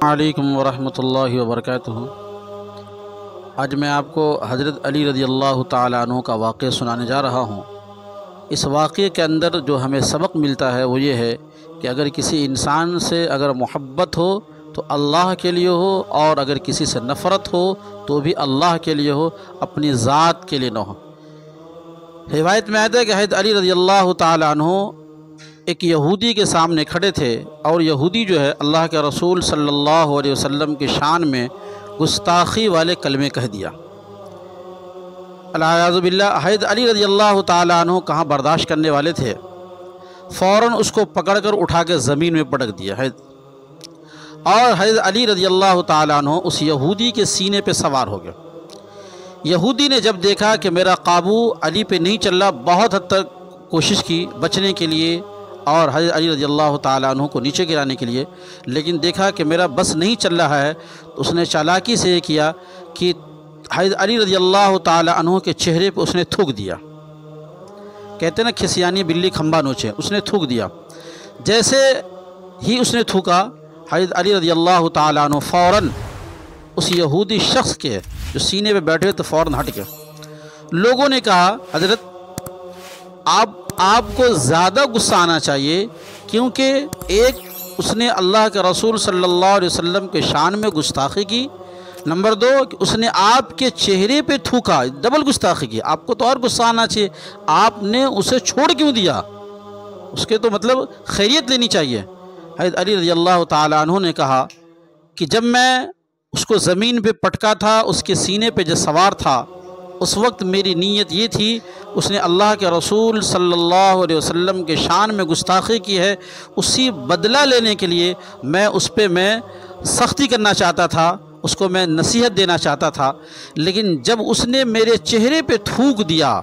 علیکم ورحمۃ اللہ وبرکاتہ۔ آج میں آپ کو حضرت علی رضی اللہ تعالیٰ عنہ کا واقعہ سنانے جا رہا ہوں۔ اس واقعے کے اندر جو ہمیں سبق ملتا ہے وہ یہ ہے کہ اگر کسی انسان سے اگر محبت ہو تو اللہ کے لیے ہو، اور اگر کسی سے نفرت ہو تو بھی اللہ کے لیے ہو، اپنی ذات کے لیے نہ ہو۔ روایت میں آتا ہے کہ حضرت علی رضی اللہ تعالیٰ عنہ ایک یہودی کے سامنے کھڑے تھے، اور یہودی جو ہے اللہ کے رسول صلی اللہ علیہ وسلم کی شان میں گستاخی والے کلمے کہہ دیا۔ اعوذ باللہ۔ حضرت علی رضی اللہ تعالیٰ عنہ کہاں برداشت کرنے والے تھے، فوراً اس کو پکڑ کر اٹھا کے زمین میں پٹک دیا ہے، اور حضرت علی رضی اللہ تعالیٰ عنہ اس یہودی کے سینے پہ سوار ہو گئے۔ یہودی نے جب دیکھا کہ میرا قابو علی پہ نہیں چل رہا، بہت حد تک کوشش کی بچنے کے لیے اور حضرت علی رضی اللہ تعالیٰ عنہ کو نیچے گرانے کے لیے، لیکن دیکھا کہ میرا بس نہیں چل رہا ہے، تو اس نے چالاکی سے یہ کیا کہ حضرت علی رضی اللہ تعالیٰ عنہ کے چہرے پہ اس نے تھوک دیا۔ کہتے ہیں نا کھسیانی بلی کھمبا نوچے، اس نے تھوک دیا۔ جیسے ہی اس نے تھوکا، حضرت علی رضی اللہ تعالیٰ عنہ فوراً اس یہودی شخص کے جو سینے پہ بیٹھے تو فوراً ہٹ گئے۔ لوگوں نے کہا حضرت آپ کو زیادہ غصہ آنا چاہیے، کیونکہ ایک اس نے اللہ کے رسول صلی اللہ علیہ وسلم کے شان میں گستاخی کی، نمبر دو کہ اس نے آپ کے چہرے پہ تھوکا، ڈبل گستاخی کی۔ آپ کو تو اور غصہ آنا چاہیے، آپ نے اسے چھوڑ کیوں دیا؟ اس کے تو مطلب خیریت لینی چاہیے۔ حضرت علی رضی اللہ تعالیٰ عنہ نے کہا کہ جب میں اس کو زمین پہ پٹکا تھا، اس کے سینے پہ جو سوار تھا، اس وقت میری نیت یہ تھی، اس نے اللہ کے رسول صلی اللہ علیہ وسلم کے شان میں گستاخی کی ہے، اسی بدلہ لینے کے لیے میں اس پہ سختی کرنا چاہتا تھا، اس کو میں نصیحت دینا چاہتا تھا، لیکن جب اس نے میرے چہرے پہ تھوک دیا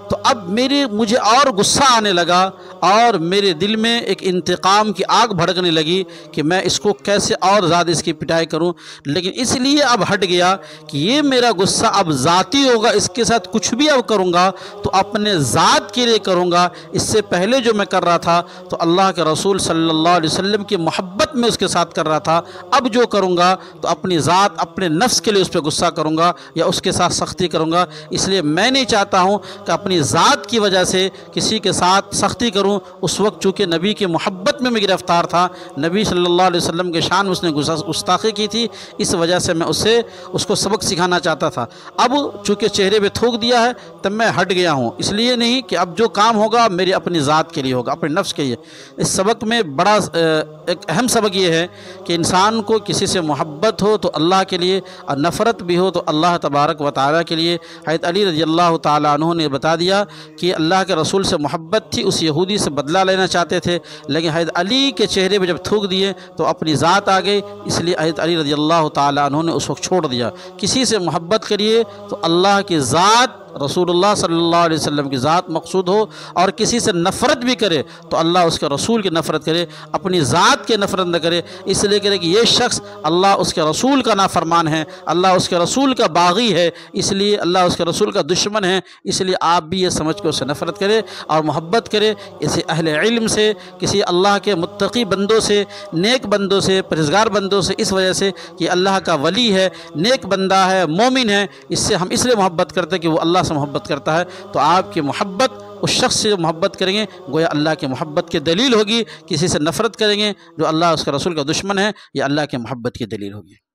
تو اب مجھے اور غصہ آنے لگا، اور میرے دل میں ایک انتقام کی آگ بھڑکنے لگی کہ میں اس کو کیسے اور زیادہ اس کی پٹائی کروں، لیکن اس لیے اب ہٹ گیا کہ یہ میرا غصہ اب ذاتی ہوگا، اس کے ساتھ کچھ بھی اب کروں گا تو اپنے ذات کے لیے کروں گا۔ اس سے پہلے جو میں کر رہا تھا تو اللہ کے رسول صلی اللہ علیہ وسلم کی محبت میں اس کے ساتھ کر رہا تھا، اب جو کروں گا تو اپنی ذات اپنے نفس کے لیے اس پہ غصہ کروں گا یا اس کے ساتھ سختی کروں گا۔ اس لیے میں نہیں چاہتا ہوں کہ اپنی ذات کی وجہ سے کسی کے ساتھ سختی کروں۔ اس وقت چونکہ نبی کی محبت میں گرفتار تھا، نبی صلی اللہ علیہ وسلم کے شان میں اس نے گستاخی کی تھی، اس وجہ سے میں اس کو سبق سکھانا چاہتا تھا۔ اب چونکہ چہرے پہ تھوک دیا ہے تب میں ہٹ گیا ہوں، اس لیے نہیں کہ اب جو کام ہوگا میری اپنی ذات کے لیے ہوگا، اپنے نفس کے لیے۔ اس سبق میں بڑا ایک اہم سبق یہ ہے کہ انسان کو کسی سے محبت ہو تو اللہ کے لیے، اور نفرت بھی ہو تو اللہ تبارک و تعالیٰ کے لیے۔ حضرت علی رضی اللہ تعالیٰ عنہ نے بتا دیا کہ اللہ کے رسول سے محبت تھی، اس یہودی سے بدلہ لینا چاہتے تھے، لیکن حضرت علی کے چہرے پہ جب تھوک دیے تو اپنی ذات آ گئی، اس لیے حضرت علی رضی اللہ تعالیٰ عنہ نے اس وقت چھوڑ دیا۔ کسی سے محبت کریے تو اللہ کی ذات، رسول اللہ صلی اللہ علیہ وسلم کی ذات مقصود ہو، اور کسی سے نفرت بھی کرے تو اللہ اس کے رسول کی نفرت کرے، اپنی ذات کے نفرت نہ کرے، اس لیے کرے کہ یہ شخص اللہ اس کے رسول کا نافرمان ہے، اللہ اس کے رسول کا باغی ہے، اس لیے اللہ اس کے رسول کا دشمن ہے، اس لیے آپ بھی یہ سمجھ کے اس سے نفرت کرے اور محبت کرے۔ اسے اہل علم سے، کسی اللہ کے متقی بندوں سے، نیک بندوں سے، پرہیزگار بندوں سے، اس وجہ سے کہ اللہ کا ولی ہے، نیک بندہ ہے، مومن ہے، اس سے ہم اس لیے محبت کرتے ہیں کہ وہ اللہ سے محبت کرتا ہے، تو آپ کی محبت اس شخص سے جو محبت کریں گے گویا اللہ کی محبت کی دلیل ہوگی۔ کسی سے نفرت کریں گے جو اللہ اس کے رسول کا دشمن ہے، یہ اللہ کی محبت کی دلیل ہوگی۔